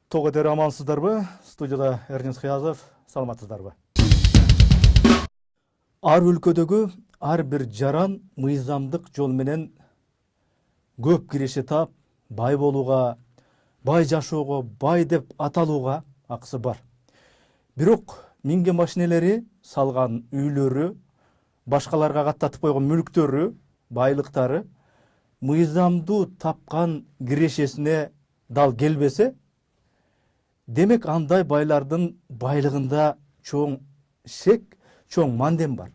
Тоғытер амансыздарбы? Студияда Эрнест Хиязов, саламатсыздарбы? Ар өлкөдөгү ар бир жаран мыйзамдык жол менен көп киреше таап, бай болууга, бай жашоого, бай деп аталууга акысы бар. Бирок минген машинелери салган үйлөрү, башкаларга каттатып койгон мүлктөрү, байлыктары мыйзамдуу тапкан кирешесине дал келбесе, демек андай байлардын байлыгында чоң шек, чоң мандем бар.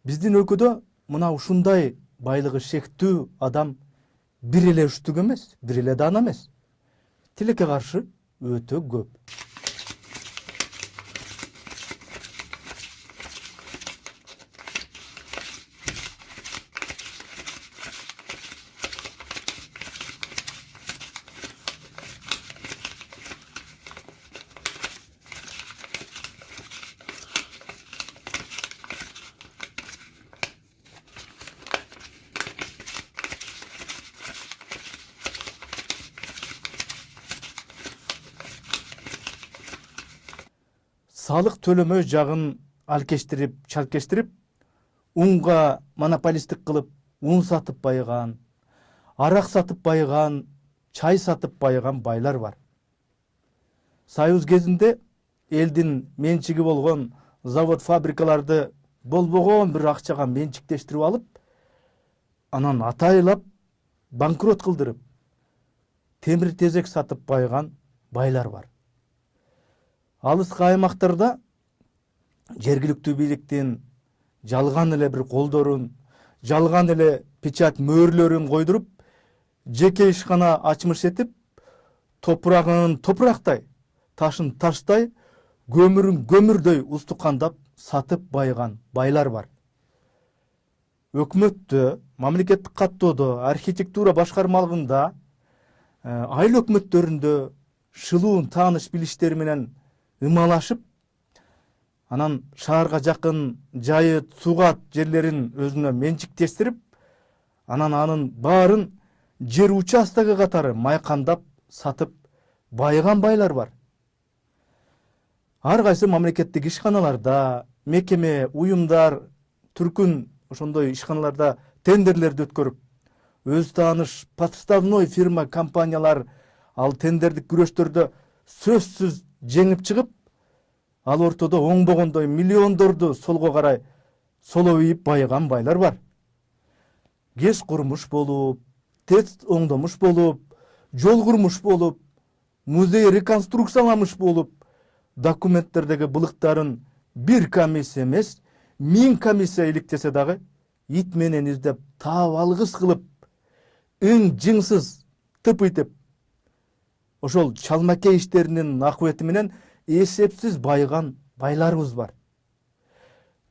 Биздин өлкөдө мына ушундай байлыгы шектүү адам бир эле үштүк эмес, бир эле даана эмес. Тилекке каршы өтө көп. Салык төлөмөө жагын алкештирип, чалкештирип, унга монополисттик кылып, ун сатып байыган, арак сатып байыган, чай сатып байыган байлар бар. Союз кезинде элдин менчиги болгон завод, фабрикаларды болбогон бир акчага менчиктештирип алып, анан атайлап банкрот кылдырып, темир тезек сатып байыган байлар бар. Алыскы аймактарда жергиликтүү бийликтин жалган эле бир колдорун, жалган эле печать мөөрлөрүн койдуруп, жеке ишкана ачмыш этип, топурагын топурактай, ташын таштай, көмүрүн көмүрдөй устукандап сатып байыган байлар бар. Өкмөттө, мамлекеттик каттоодо, архитектура башкармалыгында, айыл өкмөттөрүндө шылуун тааныш билиштери менен ымалашып, анан шаарга жакын жайыт, сугат жерлерин өзүнө менчиктештирип, анан анын баарын жер участогу катары майкандап сатып байыган байлар бар. Ар кайсы мамлекеттик ишканаларда, мекеме, уюмдар, түркүн ошондой ишканаларда тендерлерди өткөрүп, өз тааныш подставной фирма, компаниялар ал тендердик күрөштөрдө сөзсүз жеңип чыгып, ал ортодо оңбогондой миллиондорду солго карай соло ийип байыган байлар бар. ГЭС курмуш болуп, ТЭЦ оңдомуш болуп, жол курмуш болуп, музей реконструкцияламыш болуп, документтердеги былыктарын бир комиссия эмес, 1000 комиссия иликтесе дагы, ит менен издеп, таап алгыс кылып, ың жыңсыз тыпыйтып, ошол чалмаке иштеринин акыбети менен эсепсиз байыган байларыбыз бар.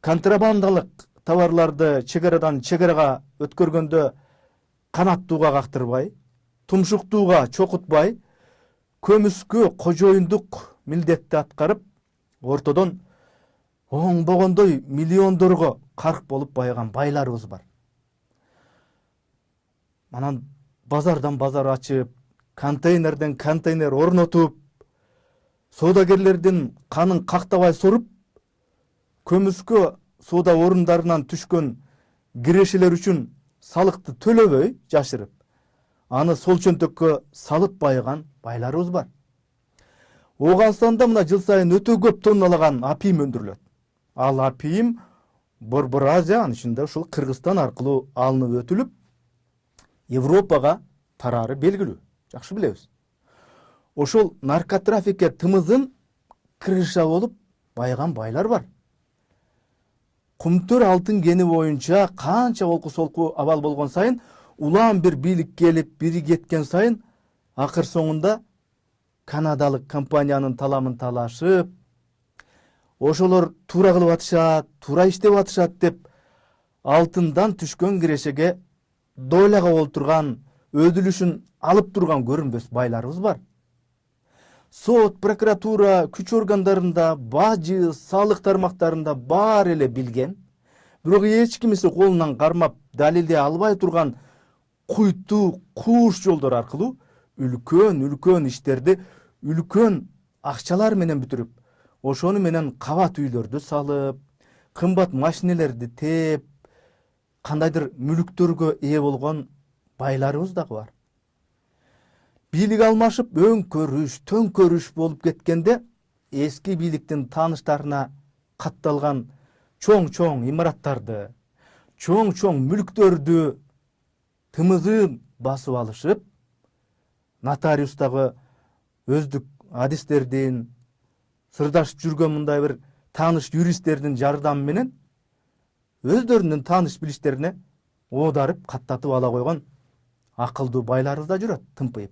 Контрабандалык товарларды чегарадан чегарага өткөргөндө канаттууга кактырбай, тумшуктууга чокутпай, көмүскө кожоюндук милдетти аткарып, ортодон оңбогондой миллиондорго карк болуп байыган байларыбыз бар. Анан базардан базар ачып, контейнерден контейнер орнотуп, соодагерлердин канын кактабай соруп, көмүскө соода орундарынан түшкөн кирешелер үчүн салыкты төлөбөй жашырып, аны сол чөнтөккө салып байыган байларыбыз бар. Оганстанда мына жыл сайын өтө көп тонналаган апиим өндүрүлөт. Ал апиим Борбор Азия, анын ичинде ушул Кыргызстан аркылуу алынып өтүлүп, Европага тарары белгилүү. Жакшы билебиз. Ошол наркотрафикке тымызын крыша болуп байыган байлар бар. Кумтөр алтын кени боюнча канча олку-солку абал болгон сайын, улам бир бийлик келип, бири кеткен сайын, акыр соңунда канадалык компаниянын таламын талашып, ошолор туура кылып атышат, туура иштеп атышат деп, алтындан түшкөн кирешеге дойлага болуп турган, өдүлүшүн алып турган көрүнбөс байларыбыз бар. Сот, прокуратура, күч органдарында, бажы, салык тармактарында баары эле билген, бирок эч кимиси колунан кармап далилдей албай турган куйту кууш жолдор аркылуу үлкөн иштерди үлкөн акчалар менен бүтүрүп, ошону менен кабат үйлөрдү салып, кымбат машинелерди тээп, кандайдыр мүлүктөргө ээ болгон байларыбыз дагы бар. Бийлик алмашып өңкөрүш, төңкөрүш болуп кеткенде эски бийликтин тааныштарына катталган чоң имараттарды, чоң мүлүктөрдү тымызын басып алышып, нотариустагы өздүк адистердин, сырдашып жүргөн мындай бир тааныш юристтердин жардамы менен өздөрүнүн тааныш билиштерине оодарып каттатып ала койгон акылдуу байларыбыз да жүрөт тымпыйып.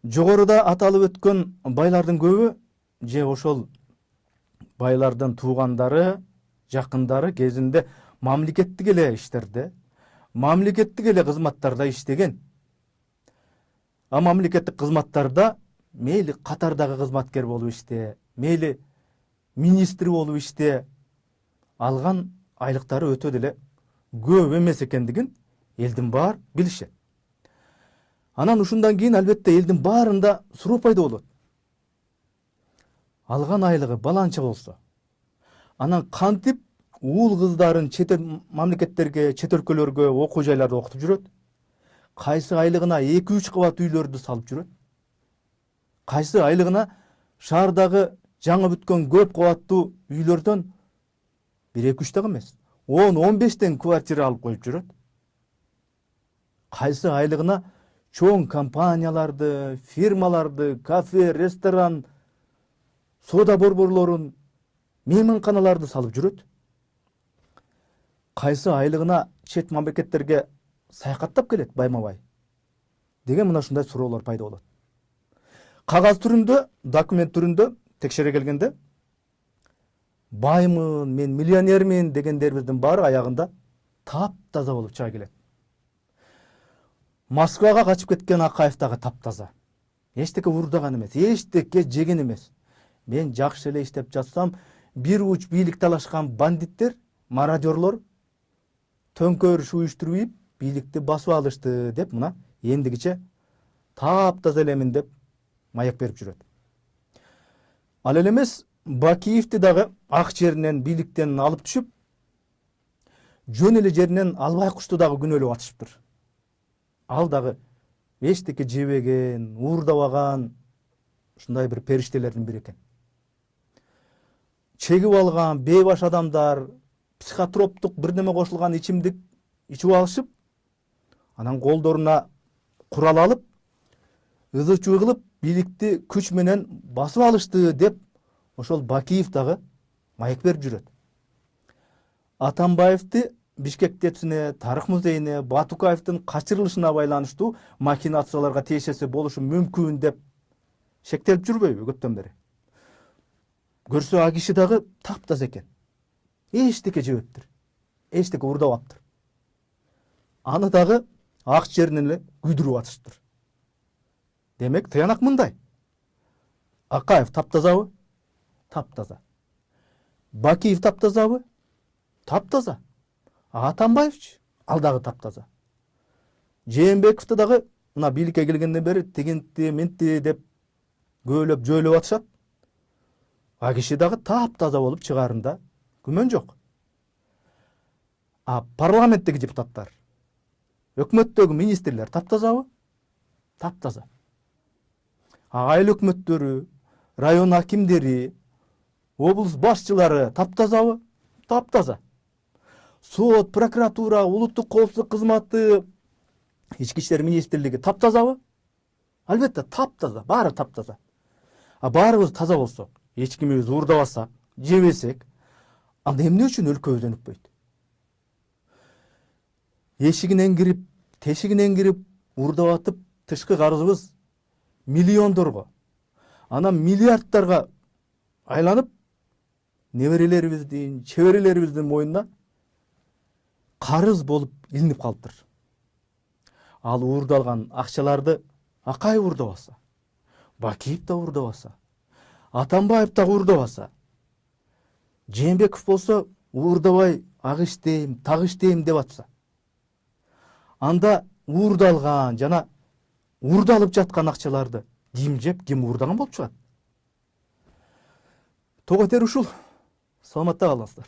Жогоруда аталып өткөн байлардын көбү же ошол байлардын туугандары, жакындары кезинде мамлекеттик эле иштерде, мамлекеттик эле кызматтарда иштеген. А мамлекеттик кызматтарда мейли катардагы кызматкер болуп иште, мейли министр болуп иште, алган айлыктары өтө деле көп эмес экендигин элдин баары билишет. Анан ушундан кийин албетте элдин баарында суроо пайда болот. Алган айлыгы баланча болсо, анан кантип уул кыздарын чет мамлекеттерге, чет өлкөлөргө, окуу жайларда окутуп жүрөт? Кайсы айлыгына 2-3 кабат үйлөрдү салып жүрөт? Кайсы айлыгына шаардагы жаңы бүткөн көп кабаттуу үйлөрдөн 1-2-3 дагы эмес, 10-15 квартира алып коюп жүрөт? Кайсы айлыгына чоң компанияларды, фирмаларды, кафе, ресторан, сода борборлорун, мейманканаларды салып жүрөт? Кайсы айлыгына чет мамлекеттерге саякаттап келет байма-бай? Деген мына ушундай суроолор пайда болот. Кагаз түрүндө, документ түрүндө текшере келгенде баймын, мен миллионермин дегендерибиздин баары аягында таптаза болуп чыга келет. Москвага качып кеткен Акаев дагы таптаза. Эчтеке урдаган эмес, эчтеке жеген эмес. Мен жакшы эле иштеп жатсам, бир уч бийлик талашкан бандиттер, мародерлор төңкөрүш уюштуруп, бийликти басып алышты деп мына эндигиче таптаза элемин деп маяк берип жүрөт. Ал эле эмес, Бакиевди дагы ак жеринен, бийликтен алып түшүп, жөн эле жеринен Албай кушту дагы күнөөлөп атышыптыр. Ал дагы эчтеке жебеген, уурдабаган ушундай бир периштелердин бири экен. Чегип алган бейбаш адамдар психотроптук бир неме кошулган ичимдик ичип алышып, анан колдоруна курал алып, ызы-чуу кылып, бийликти күч менен басып алышты деп ошол Бакиев дагы маек берип жүрөт. Атамбаевди Бишкек ТЭЦине, Тарых музейине, Батукаевдин качырылышына байланыштуу махинацияларга тиешеси болушу мүмкүн деп шектелип жүрбөйбү көптөн бери? Көрсө а киши дагы таптаза экен. Эчтеке жебептир. Эчтеке урдабаптыр. Аны дагы ак жеринен эле күйдүрүп атышыптыр. Демек, тыянак мындай. Акаев таптазабы? Таптаза. Бакиев таптазабы? Таптаза. Атамбаевчи? Ал дагы таптаза. Жээнбековду дагы мына бийликке келгенден бери тигинти, минти деп көөлөп, жөөлөп атышат. А киши дагы таптаза болуп чыгаарында күмөн жок. А парламенттеги депутаттар, өкмөттөгү министрлер таптазабы? Таптаза. Айыл өкмөттөрү, район акимдери, облус башчылары таптазабы? Таптаза. Сот, прокуратура, улуттук коопсуздук кызматы, ички иштер министрлиги таптазабы? Албетте таптаза, баары таптаза. А баарыбыз таза болсок, эч кимибиз уурдабасак, жебесек, анда эмне үчүн өлкөбүз өнүкпөйт? эшигинен кирип, тешигинен кирип уурдап атып, тышкы карызыбыз миллиондорго, анан миллиардтарга айланып, неберелерибиздин, чеберелерибиздин мойнуна карыз болуп илинип калыптыр. Ал уурдалган акчаларды Акаев уурдабаса, Бакиев да уурдабаса, Атамбаев да уурдабаса, Жээнбеков болсо уурдабай ак иштейм, так иштейм деп атса, анда уурдалган жана уурдалып жаткан акчаларды ким жеп, ким уурдаган болуп чыгат? Тоо кетер ушул. Саламатта калыңыздар.